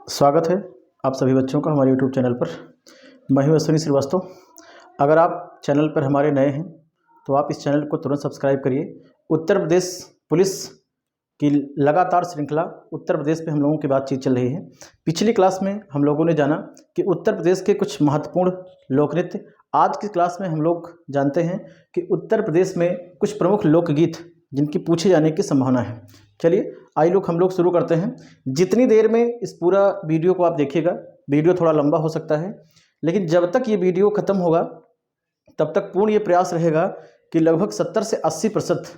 स्वागत है आप सभी बच्चों का हमारे YouTube चैनल पर। मैं हूं अश्विनी श्रीवास्तव। अगर आप चैनल पर हमारे नए हैं तो आप इस चैनल को तुरंत सब्सक्राइब करिए। उत्तर प्रदेश पुलिस की लगातार श्रृंखला उत्तर प्रदेश पे हम लोगों की बातचीत चल रही है। पिछली क्लास में हम लोगों ने जाना कि उत्तर प्रदेश के कुछ महत्वपूर्ण लोक नृत्य। आज की क्लास में हम लोग जानते हैं कि उत्तर प्रदेश में कुछ प्रमुख लोकगीत जिनकी पूछे जाने की संभावना है। चलिए आइए हम लोग शुरू करते हैं। जितनी देर में इस पूरा वीडियो को आप देखिएगा, वीडियो थोड़ा लंबा हो सकता है, लेकिन जब तक ये वीडियो ख़त्म होगा तब तक पूर्ण ये प्रयास रहेगा कि लगभग 70 से 80%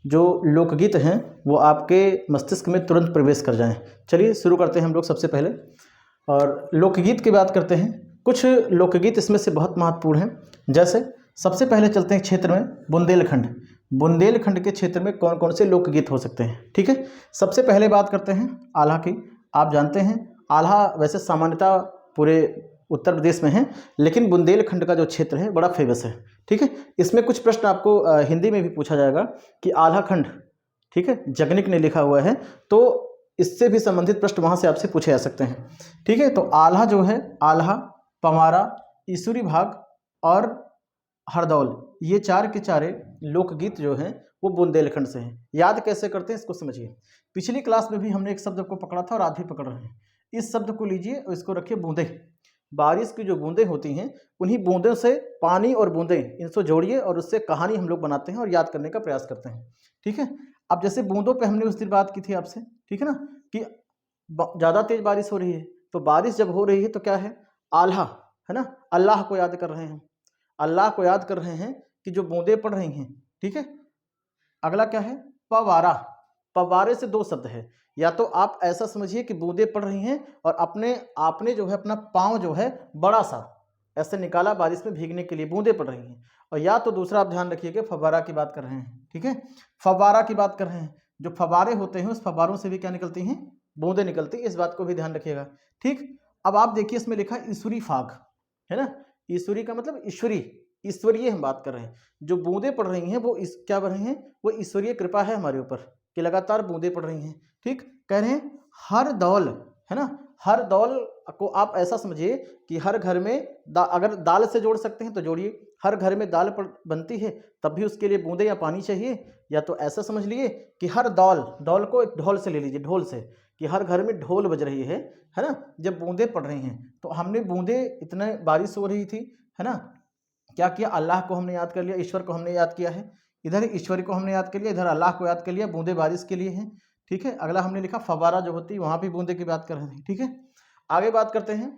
जो लोकगीत हैं वो आपके मस्तिष्क में तुरंत प्रवेश कर जाएं। चलिए शुरू करते हैं हम लोग सबसे पहले और लोकगीत की बात करते हैं। कुछ लोकगीत इसमें से बहुत महत्वपूर्ण हैं। जैसे सबसे पहले चलते हैं क्षेत्र में बुंदेलखंड। बुंदेलखंड के क्षेत्र में कौन कौन से लोकगीत हो सकते हैं, ठीक है। सबसे पहले बात करते हैं आल्हा की। आप जानते हैं आल्हा वैसे सामान्यतः पूरे उत्तर प्रदेश में है, लेकिन बुंदेलखंड का जो क्षेत्र है बड़ा फेमस है, ठीक है। इसमें कुछ प्रश्न आपको हिंदी में भी पूछा जाएगा कि आल्हा खंड, ठीक है, जगनिक ने लिखा हुआ है, तो इससे भी संबंधित प्रश्न वहाँ से आपसे पूछे जा सकते हैं, ठीक है। तो आल्हा जो है, आल्हा, पवारा, ईसुरी भाग और हरदौल, ये चार के चारे लोकगीत जो हैं वो बुंदेलखंड से हैं। याद कैसे करते हैं इसको समझिए। पिछली क्लास में भी हमने एक शब्द को पकड़ा था और आज भी पकड़ रहे हैं। इस शब्द को लीजिए और इसको रखिए बूंदे। बारिश की जो बूंदें होती हैं उन्हीं बूंदों से पानी और बूंदें, इनको जोड़िए और उससे कहानी हम लोग बनाते हैं और याद करने का प्रयास करते हैं, ठीक है। अब जैसे बूंदों पे हमने उस दिन बात की थी आपसे, ठीक है ना, कि ज़्यादा तेज बारिश हो रही है, तो बारिश जब हो रही है तो क्या है, आल्हा है ना, अल्लाह को याद कर रहे हैं, अल्लाह को याद कर रहे हैं कि जो बूंदें पड़ रही हैं, ठीक है। अगला क्या है, पवारा। पवारे से दो शब्द है, या तो आप ऐसा समझिए कि बूंदें पड़ रही हैं और आपने जो है अपना पाँव जो है बड़ा सा ऐसे निकाला बारिश में भीगने के लिए, बूंदें पड़ रही हैं। और या तो दूसरा आप ध्यान रखिए कि फव्वारा की बात कर रहे हैं, ठीक है, फव्वारा की बात कर रहे हैं। जो फव्वारे होते हैं उस फव्वारों से भी क्या निकलती हैं, बूंदें निकलती हैं, इस बात को भी ध्यान रखिएगा, ठीक। अब आप देखिए इसमें लिखा है ईसुरी फाग, है ना, ईसुरी का मतलब ईश्वरी, ईश्वरीय हम बात कर रहे हैं। जो बूंदें पड़ रही हैं वो क्या पड़ रही हैं, वो ईश्वरीय कृपा है हमारे ऊपर कि लगातार बूंदें पड़ रही हैं, ठीक। कह रहे हैं हर दौल, है ना, हर दौल को आप ऐसा समझिए कि हर घर में अगर दाल से जोड़ सकते हैं तो जोड़िए। हर घर में दाल बनती है तब भी उसके लिए बूंदे या पानी चाहिए, या तो ऐसा समझ लिए कि हर दौल, दौल को एक ढोल से ले लीजिए, ढोल से, कि हर घर में ढोल बज रही है ना, जब बूंदें पड़ रही हैं। तो हमने बूंदें, इतने बारिश हो रही थी, है ना, क्या किया, अल्लाह को हमने याद कर लिया, ईश्वर को हमने याद किया है, इधर ईश्वर को हमने याद कर लिया, इधर अल्लाह को याद कर लिया, बूंदे बारिश के लिए हैं, ठीक है। अगला हमने लिखा फव्वारा जो होती है, वहाँ भी बूंदे की बात कर रहे थे, ठीक है। आगे बात करते हैं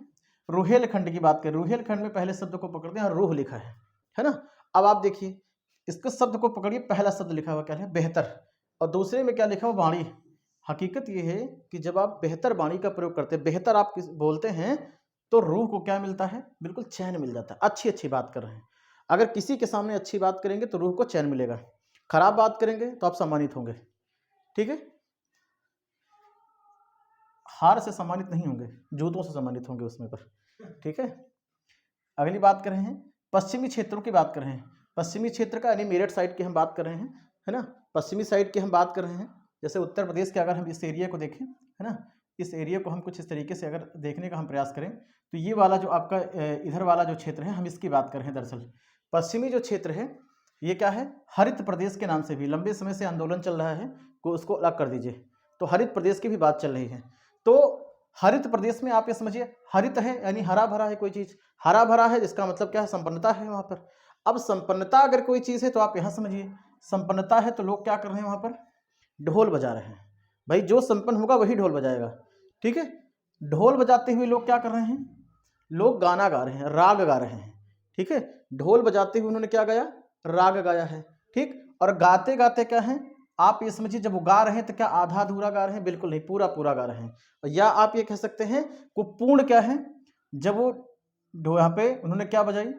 रुहेलखंड की बात करें। रुहेलखंड में पहले शब्द को पकड़ते हैं, रूह लिखा है ना। अब आप देखिए इसके शब्द को पकड़िए, पहला शब्द लिखा हुआ क्या है, बेहतर, और दूसरे में क्या लिखा हुआ, वाणी। हकीकत ये है कि जब आप बेहतर वाणी का प्रयोग करते हैं, बेहतर आप बोलते हैं, तो रूह को क्या मिलता है, बिल्कुल चैन मिल जाता है। अच्छी अच्छी बात कर रहे हैं, अगर किसी के सामने अच्छी बात करेंगे तो रूह को चैन मिलेगा, खराब बात करेंगे तो आप सम्मानित होंगे, ठीक है। हार से सम्मानित नहीं होंगे, जूतों से सम्मानित होंगे उसमें पर, ठीक है। अगली बात कर रहे हैं पश्चिमी क्षेत्रों की बात कर रहे हैं। पश्चिमी क्षेत्र का यानी मेरठ साइड की हम बात कर रहे हैं, है ना, पश्चिमी साइड की हम बात कर रहे हैं। जैसे उत्तर प्रदेश के अगर हम इस एरिया को देखें, है ना, इस एरिया को हम कुछ इस तरीके से अगर देखने का हम प्रयास करें तो ये वाला जो आपका इधर वाला जो क्षेत्र है, हम इसकी बात कर रहे हैं। दरअसल पश्चिमी जो क्षेत्र है ये क्या है, हरित प्रदेश के नाम से भी लंबे समय से आंदोलन चल रहा है, को उसको अलग कर दीजिए, तो हरित प्रदेश की भी बात चल रही है। तो हरित प्रदेश में आप ये समझिए, हरित है यानी हरा भरा है, कोई चीज़ हरा भरा है जिसका मतलब क्या है, संपन्नता है वहाँ पर। अब संपन्नता अगर कोई चीज़ है तो आप यहाँ समझिए, संपन्नता है तो लोग क्या कर रहे हैं वहाँ पर, ढोल बजा रहे हैं। भाई जो संपन्न होगा वही ढोल बजाएगा, ठीक है। ढोल बजाते हुए लोग क्या कर रहे हैं, लोग गाना गा रहे हैं, राग गा रहे हैं, ठीक है। ढोल बजाते हुए उन्होंने क्या गाया, राग गाया है, ठीक। और गाते गाते क्या है, आप ये समझिए जब वो गा रहे हैं तो क्या आधा अधूरा गा रहे हैं, बिल्कुल नहीं, पूरा पूरा गा रहे हैं। या आप ये कह सकते हैं वो पूर्ण क्या है, जब वो यहाँ पे उन्होंने क्या बजाई,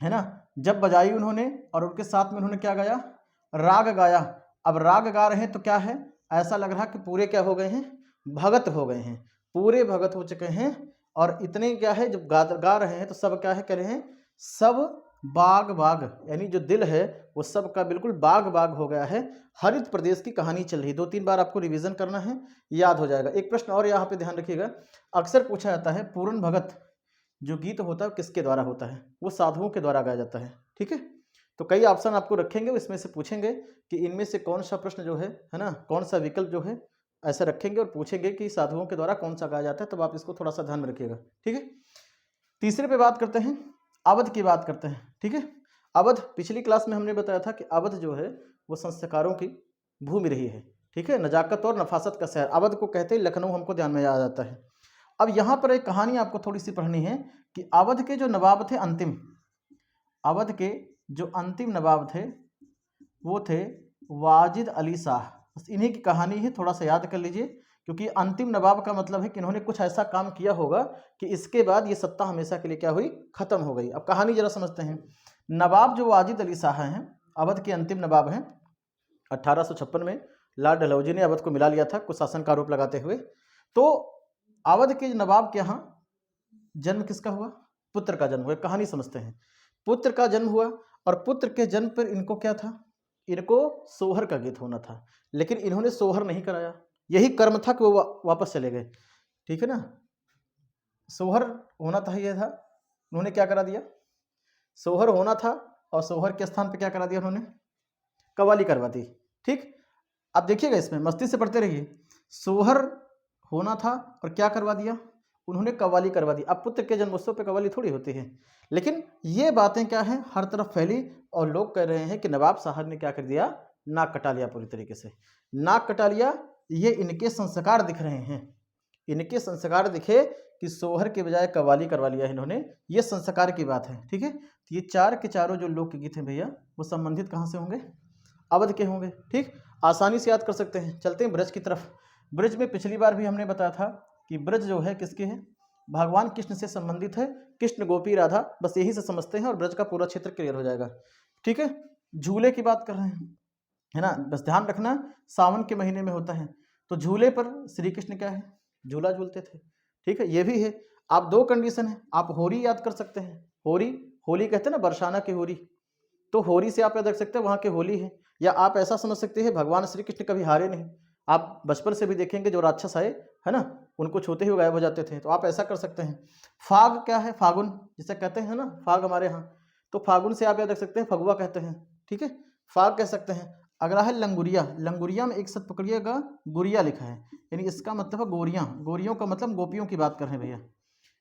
है ना, जब बजाई उन्होंने और उनके साथ में उन्होंने क्या गाया, राग गाया। अब राग गा रहे हैं तो क्या है, ऐसा लग रहा कि पूरे क्या हो गए हैं, भगत हो गए हैं, पूरे भगत हो चुके हैं। और इतने क्या है, जब गा रहे हैं तो सब क्या है, कह रहे हैं सब बाग बाग, यानी जो दिल है वो सबका बिल्कुल बाग बाग हो गया है। हरित प्रदेश की कहानी चल रही है। 2-3 बार आपको रिवीजन करना है, याद हो जाएगा। एक प्रश्न और यहाँ पे ध्यान रखिएगा, अक्सर पूछा जाता है पूरन भगत जो गीत होता है किसके द्वारा होता है? वो साधुओं के द्वारा गाया जाता है। ठीक है, तो कई ऑप्शन आपको रखेंगे, इसमें से पूछेंगे कि इनमें से कौन सा प्रश्न जो है ना, कौन सा विकल्प जो है ऐसा रखेंगे और पूछेंगे कि साधुओं के द्वारा कौन सा गाया जाता है, तब आप इसको थोड़ा सा ध्यान में रखिएगा। ठीक है, तीसरे पे बात करते हैं, अवध की बात करते हैं। ठीक है, अवध पिछली क्लास में हमने बताया था कि अवध जो है वो संस्कारों की भूमि रही है। ठीक है, नजाकत और नफासत का शहर अवध को कहते हैं, लखनऊ हमको ध्यान में आ जाता है। अब यहाँ पर एक कहानी आपको थोड़ी सी पढ़नी है कि अवध के जो नवाब थे अंतिम, अवध के जो अंतिम नवाब थे वो थे वाजिद अली शाह। बस इन्हीं की कहानी है, थोड़ा सा याद कर लीजिए, क्योंकि अंतिम नवाब का मतलब है कि इन्होंने कुछ ऐसा काम किया होगा कि इसके बाद ये सत्ता हमेशा के लिए क्या हुई, खत्म हो गई। अब कहानी जरा समझते हैं। नवाब जो वाजिद अली शाह हैं, अवध के अंतिम नवाब हैं। 1856 में लाल डलहौजी ने अवध को मिला लिया था कुशासन का आरोप लगाते हुए। तो अवध के नवाब के यहाँ जन्म किसका हुआ? पुत्र का जन्म हुआ। कहानी समझते हैं। पुत्र का जन्म हुआ और पुत्र के जन्म पर इनको क्या था, इनको सोहर का गीत होना था, लेकिन इन्होंने सोहर नहीं कराया। यही कर्म था कि वो वापस चले गए। ठीक है ना, सोहर होना था, ये था, उन्होंने क्या करा दिया, सोहर होना था और सोहर के स्थान पे क्या करा दिया उन्होंने, कवाली करवा दी। ठीक, अब देखिएगा इसमें मस्ती से पढ़ते रहिए। सोहर होना था और क्या करवा दिया उन्होंने, कवाली करवा दी। अब पुत्र के जन्मोत्सव पे कवाली थोड़ी होती है, लेकिन ये बातें क्या है हर तरफ फैली और लोग कह रहे हैं कि नवाब साहब ने क्या कर दिया, नाक कटा लिया, पूरी तरीके से नाक कटा लिया। ये इनके संस्कार दिख रहे हैं, इनके संस्कार दिखे कि सोहर के बजाय कवाली करवा लिया इन्होंने, ये संस्कार की बात है। ठीक है, तो ये चार के चारों जो लोकगीत हैं भैया वो संबंधित कहाँ से होंगे, अवध के होंगे। ठीक, आसानी से याद कर सकते हैं। चलते हैं ब्रज की तरफ। ब्रज में पिछली बार भी हमने बताया था कि ब्रज जो है किसके है, भगवान कृष्ण से संबंधित है। कृष्ण गोपी राधा, बस यही से समझते हैं और ब्रज का पूरा क्षेत्र क्लियर हो जाएगा। ठीक है, झूले की बात कर रहे हैं, है ना, बस ध्यान रखना सावन के महीने में होता है। तो झूले पर श्री कृष्ण क्या है, झूला झूलते थे। ठीक है, ये भी है। आप दो कंडीशन है, आप होरी याद कर सकते हैं, होरी, होली कहते हैं ना, बरसाना की होरी, तो होरी से आप याद रख सकते हैं वहाँ के होली है। या आप ऐसा समझ सकते हैं भगवान श्री कृष्ण कभी हारे नहीं। आप बचपन से भी देखेंगे जो राक्षस आए, है ना, उनको छूते हुए गायब हो जाते थे, तो आप ऐसा कर सकते हैं। फाग क्या है, फागुन जिसे कहते हैं ना, फाग हमारे यहाँ, तो फागुन से आप याद रख सकते हैं फगुआ कहते हैं। ठीक है, फाग कह सकते हैं। अगला है लंगुरिया, लंगुरिया में एक शब्द पकड़िएगा, गुरिया लिखा है, यानी इसका मतलब है गोरियां, गोरियों का मतलब गोपियों की बात कर रहे हैं भैया,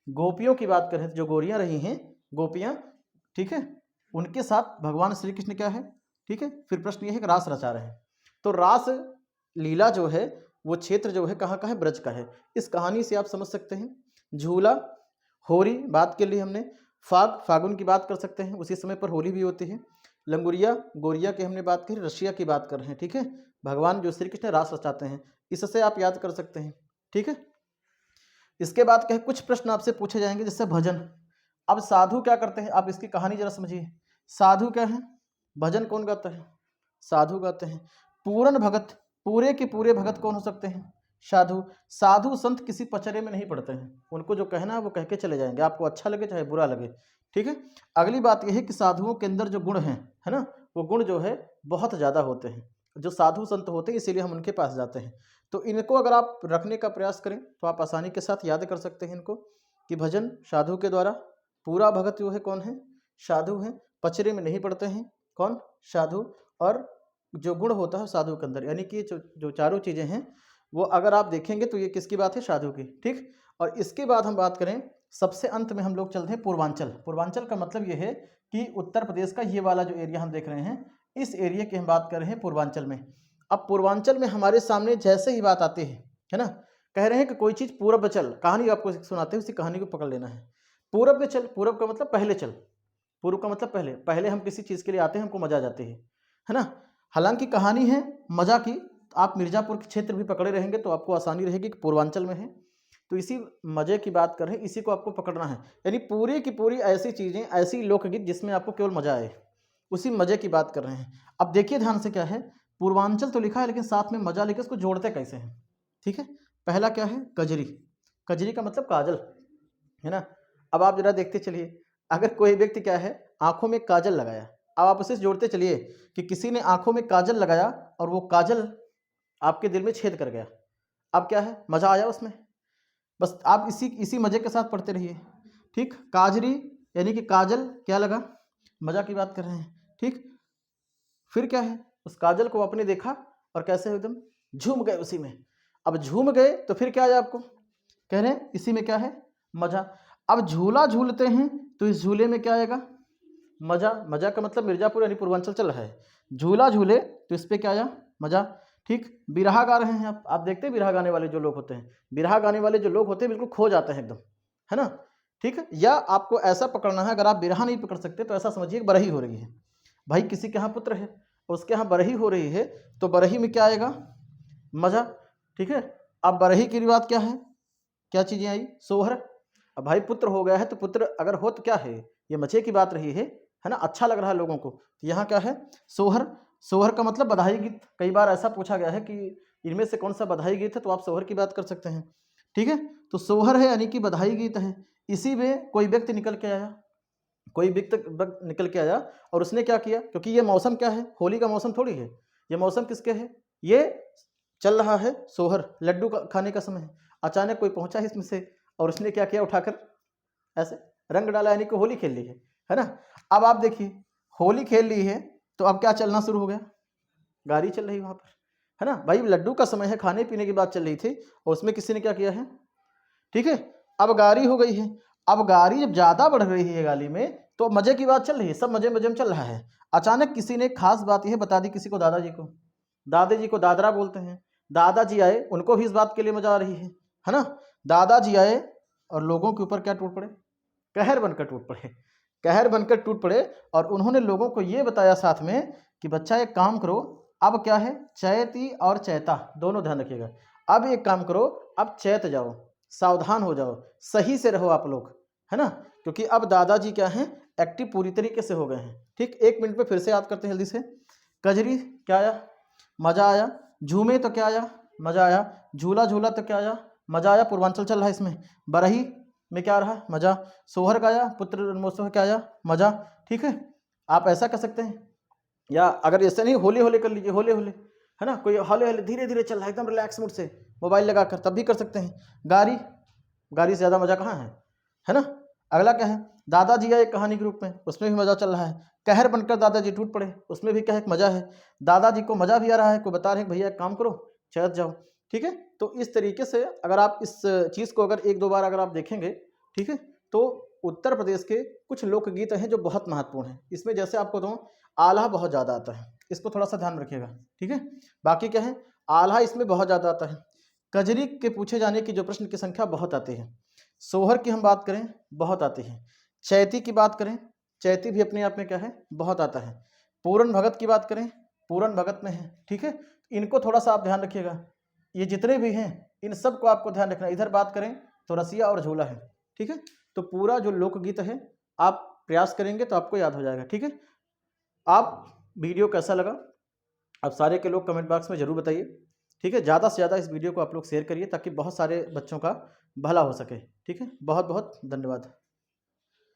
गोपियों की बात कर रहे हैं, जो गोरियां रही हैं गोपियां, ठीक है, उनके साथ भगवान श्री कृष्ण क्या है। ठीक है, फिर प्रश्न ये है कि रास रचा रहे हैं, तो रास लीला जो है वो क्षेत्र जो है कहाँ का है, ब्रज का है। इस कहानी से आप समझ सकते हैं। झूला, होरी बात के लिए हमने, फाग फागुन की बात कर सकते हैं, उसी समय पर होली भी होती है। लंगुरिया गोरिया की हमने बात करी, रशिया की बात कर रहे हैं। ठीक है, भगवान जो श्री कृष्ण रास रचाते हैं, इससे आप याद कर सकते हैं। ठीक है, इसके बाद क्या है, कुछ प्रश्न आपसे पूछे जाएंगे, जैसे भजन। अब साधु क्या करते हैं, आप इसकी कहानी जरा समझिए। साधु क्या है, भजन कौन गाता है, साधु गाते हैं। पूर्ण भगत, पूरे के पूरे भगत कौन हो सकते हैं, साधु। साधु संत किसी पचड़े में नहीं पड़ते हैं, उनको जो कहना है वो कह के चले जाएंगे, आपको अच्छा लगे चाहे बुरा लगे। ठीक है, अगली बात यह है कि साधुओं के अंदर जो गुण हैं, है ना, वो गुण जो है बहुत ज़्यादा होते हैं, जो साधु संत होते हैं, इसीलिए हम उनके पास जाते हैं। तो इनको अगर आप रखने का प्रयास करें तो आप आसानी के साथ याद कर सकते हैं इनको, कि भजन साधु के द्वारा, पूरा भगत जो है कौन है, साधु है, पचड़े में नहीं पड़ते हैं, कौन, साधु, और जो गुण होता है साधु के अंदर, यानी कि जो चारों चीज़ें हैं वो अगर आप देखेंगे तो ये किसकी बात है, साधु की। ठीक, और इसके बाद हम बात करें, सबसे अंत में हम लोग चलते हैं पूर्वांचल। पूर्वांचल का मतलब ये है कि उत्तर प्रदेश का ये वाला जो एरिया हम देख रहे हैं, इस एरिया की हम बात कर रहे हैं पूर्वांचल में। अब पूर्वांचल में हमारे सामने जैसे ही बात आती है ना, कह रहे हैं कि कोई चीज़ पूरब चल, कहानी आपको सुनाते हैं, उसी कहानी को पकड़ लेना है। पूरब में चल, पूरब का मतलब पहले चल, पूर्व का मतलब पहले, पहले हम किसी चीज़ के लिए आते हैं, हमको मजा आ जाती है ना। हालांकि कहानी है मजा की, आप मिर्ज़ापुर के क्षेत्र भी पकड़े रहेंगे तो आपको आसानी रहेगी कि पूर्वांचल में है, तो इसी मज़े की बात कर रहे हैं, इसी को आपको पकड़ना है। यानी पूरी की पूरी ऐसी चीज़ें, ऐसी लोकगीत जिसमें आपको केवल मज़ा आए, उसी मज़े की बात कर रहे हैं। अब देखिए ध्यान से, क्या है, पूर्वांचल तो लिखा है लेकिन साथ में मज़ा लिखा, उसको जोड़ते कैसे हैं। ठीक है, पहला क्या है, कजरी, कजरी का मतलब काजल, है ना। अब आप जरा देखते चलिए, अगर कोई व्यक्ति क्या है आंखों में काजल लगाया। अब आप उसे जोड़ते चलिए कि किसी ने आंखों में काजल लगाया और वो काजल आपके दिल में छेद कर गया। अब क्या है, मज़ा आया उसमें। बस आप इसी मज़े के साथ पढ़ते रहिए। ठीक, काजरी यानी कि काजल क्या लगा, मज़ा की बात कर रहे हैं। ठीक, फिर क्या है, उस काजल को आपने देखा और कैसे एकदम झूम गए उसी में। अब झूम गए तो फिर क्या है, आपको कह रहे हैं इसी में क्या है, मज़ा। अब झूला झूलते हैं तो इस झूले में क्या आएगा, मज़ा। मज़ा का मतलब मिर्ज़ापुर यानी पूर्वांचल चल रहा है। झूला झूले तो इस पर क्या आया, मज़ा। ठीक, बिरहा गा रहे हैं आप देखते हैं बिरहा गाने वाले जो लोग होते हैं, बिरहा गाने वाले जो लोग होते हैं बिल्कुल खो जाते हैं एकदम, है ना। ठीक है, या आपको ऐसा पकड़ना है, अगर आप बिरहा नहीं पकड़ सकते तो ऐसा समझिए बरही हो रही है। भाई किसी के यहाँ पुत्र है, उसके यहाँ बरही हो रही है, तो बरही में क्या आएगा, मज़ा। ठीक है, अब बरही की बात क्या है, क्या चीज़ें आई, सोहर। अब भाई पुत्र हो गया है तो पुत्र अगर हो तो क्या है, ये मजे की बात रही है ना, अच्छा लग रहा है लोगों को। तो यहाँ क्या है, सोहर। सोहर का मतलब बधाई गीत। कई बार ऐसा पूछा गया है कि इनमें से कौन सा बधाई गीत है, तो आप सोहर की बात कर सकते हैं। ठीक है, तो सोहर है यानी कि बधाई गीत है। इसी में कोई व्यक्ति निकल के आया, कोई व्यक्ति निकल के आया और उसने क्या किया, क्योंकि ये मौसम क्या है, होली का मौसम थोड़ी है, ये मौसम किसके है, ये चल रहा है सोहर, लड्डू का खाने का समय है। अचानक कोई पहुंचा है इसमें से और उसने क्या किया, उठाकर ऐसे रंग डाला, यानी कि होली खेल ली है ना। अब आप देखिए होली खेल ली है तो अब क्या चलना शुरू हो गया, गाड़ी चल रही वहां पर, है ना। भाई लड्डू का समय है, खाने पीने की बात चल रही थी और उसमें किसी ने क्या किया है। ठीक है, अब गाड़ी हो गई है। अब गाड़ी जब ज्यादा बढ़ रही है गाड़ी में तो मजे की बात चल रही है, सब मजे मजे में चल रहा है। अचानक किसी ने खास बात यह बता दी किसी को, दादाजी को, दादाजी को दादरा बोलते हैं। दादाजी आए, उनको भी इस बात के लिए मजा आ रही है ना। दादाजी आए और लोगों के ऊपर क्या टूट पड़े, कहर बनकर टूट पड़े, कहर बनकर टूट पड़े। और उन्होंने लोगों को ये बताया साथ में कि बच्चा एक काम करो, अब क्या है, चैती और चैता दोनों ध्यान रखिएगा। अब एक काम करो, अब चैत जाओ, सावधान हो जाओ, सही से रहो आप लोग, है ना। क्योंकि अब दादाजी क्या हैं, एक्टिव पूरी तरीके से हो गए हैं। ठीक, 1 मिनट में फिर से याद करते हैं जल्दी से। कजरी क्या आया, मजा आया। झूमे तो क्या आया, मजा आया। झूला झूला तो क्या आया, मजा आया, पूर्वांचल चल रहा है इसमें। बरही में क्या रहा, मजा। सोहर का आया, पुत्र जन्मोत्सव क्या आया, मजा। ठीक है, आप ऐसा कर सकते हैं, या अगर ऐसे नहीं होले होले कर लीजिए, होले होले, है ना। कोई होले होले धीरे धीरे चल रहा है एकदम रिलैक्स मूड से मोबाइल लगाकर, तब भी कर सकते हैं। गाड़ी, गाड़ी से ज़्यादा मज़ा कहाँ है ना। अगला क्या है, दादाजी आए कहानी के रूप में, उसमें भी मज़ा चल रहा है। कहर बनकर दादाजी टूट पड़े, उसमें भी क्या है, मज़ा है। दादाजी को मज़ा भी आ रहा है, कोई बता रहे हैं भैया एक काम करो, चढ़ जाओ। ठीक है, तो इस तरीके से अगर आप इस चीज़ को अगर 1-2 बार अगर आप देखेंगे, ठीक है, तो उत्तर प्रदेश के कुछ लोकगीत हैं जो बहुत महत्वपूर्ण हैं। इसमें जैसे आपको दूँ, आल्हा बहुत ज़्यादा आता है, इसको थोड़ा सा ध्यान रखिएगा। ठीक है, बाकी क्या है, आल्हा इसमें बहुत ज़्यादा आता है। कजरी के पूछे जाने की जो प्रश्न की संख्या बहुत आती है। सोहर की हम बात करें, बहुत आती है। चैती की बात करें, चैती भी अपने आप में क्या है, बहुत आता है। पूरन भगत की बात करें, पूरन भगत में है। ठीक है, इनको थोड़ा सा आप ध्यान रखिएगा, ये जितने भी हैं इन सब को आपको ध्यान रखना। इधर बात करें तो रसिया और झूला है। ठीक है, तो पूरा जो लोकगीत है आप प्रयास करेंगे तो आपको याद हो जाएगा। ठीक है, आप वीडियो कैसा लगा आप सारे के लोग कमेंट बॉक्स में ज़रूर बताइए। ठीक है, ज़्यादा से ज़्यादा इस वीडियो को आप लोग शेयर करिए ताकि बहुत सारे बच्चों का भला हो सके। ठीक है, बहुत बहुत धन्यवाद।